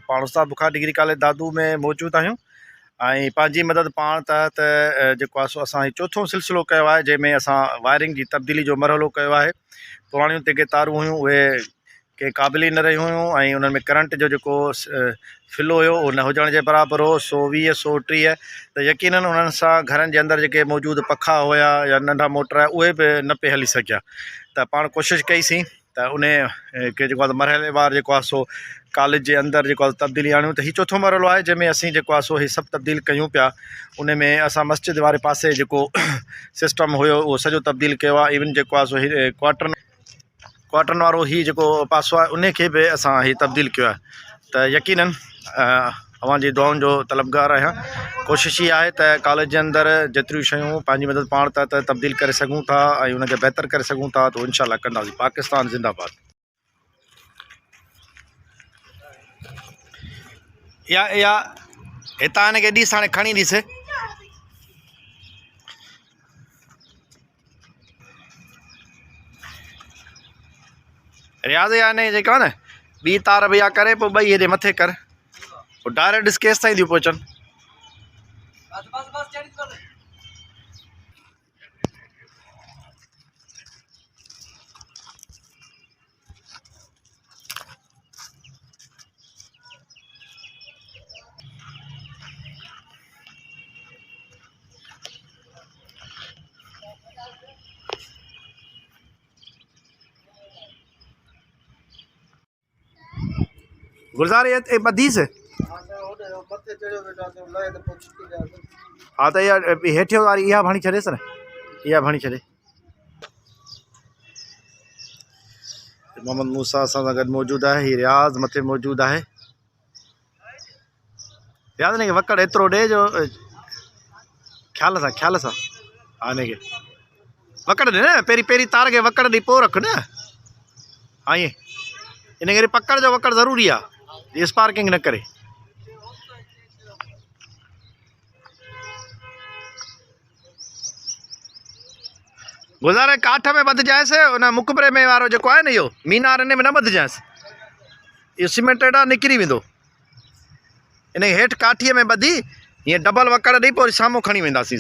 पाण उस्ताद बुखार degree college दादू में मौजूद आहियूं ऐं पंहिंजी मदद पाण तहत जेको आहे सो असां चौथों सिलसिलो कयो आहे, जंहिंमें असां वायरिंग जी तब्दीली जो मरहलो कयो आहे। पुराणियूं जेके तारूं हुयूं उहे के क़ाबिल ई न रहियूं हुयूं ऐं उन्हनि में करंट जो जेको फ़िलो हुयो उहो न हुजण जे बराबरि हो। 120-130 त यकीनन उन्हनि सां घरनि जे अंदरि जेके मौजूदु पखा हुया या नंढा मोटर उहे बि न पे हली सघिया। त पाण कोशिशि कईसीं त उन के जेको आहे मरहलेवार जेको आहे सो कॉलेज जे अंदरि जेको आहे तब्दीली आणियूं। त हीउ चौथों मरहलो आहे जंहिंमें असीं जेको आहे सो हीउ सभु तब्दील कयूं पिया। उन में असां मस्जिद वारे पासे जेको सिस्टम हुयो उहो सॼो तब्दील कयो आहे। इवन जेको आहे सो हीउ क्वार्टरनि वारो हीउ जेको पासो आहे उन खे बि असां हीउ तब्दील कयो आहे। त यकीनन अव्हांजी दुआउनि जो तलबगार आहियां। कोशिश ई आहे त कॉलेज जे अंदरि जेतिरियूं शयूं पंहिंजी मदद पाण त तब्दील करे सघूं था ऐं उनखे बहितर करे सघूं था, त इंशाअल्लाह कंदासीं। पाकिस्तान ज़िंदाबाद। या हितां हिनखे ॾिस, हाणे खणी ॾिस। रियाज़ या ने जेका न ॿी तार भैया करे पोइ ॿई हेॾे मथे कर, पोइ डायरेक्ट ॾिस केसि ताईं थियूं पहुचनि। गुलज़ार ये बदीस हाँ, तो हेठियों वारी इहा भणी छॾेसि न, इहा भणी छॾे। मोहम्मद मूसा असां सां गॾु मौजूदु आहे। हीउ रियाज़ मथे मौजूदु आहे। रियाज़ हिनखे वकड़ एतिरो ॾे जो ख़्याल सां हा, हिनखे वकड़ ॾे न, पहिरीं तार खे वकड़ ॾेई पोइ रख न। हाँ, ईअं हिनखे पकड़ जो वकड़ ज़रूरी आहे, स्पार्किंग न करे। गुज़ारे काठ में ॿधिजांइसि, उन मुक़बरे में वारो जेको आहे न इहो मीनार, इन में न ॿधिजांइसि। इहो सीमेंटेड आहे, निकिरी वेंदो। इनखे हेठि काठीअ में ॿधी हीअं डबल वकड़ ॾेई पोइ साम्हूं खणी वेंदासीं।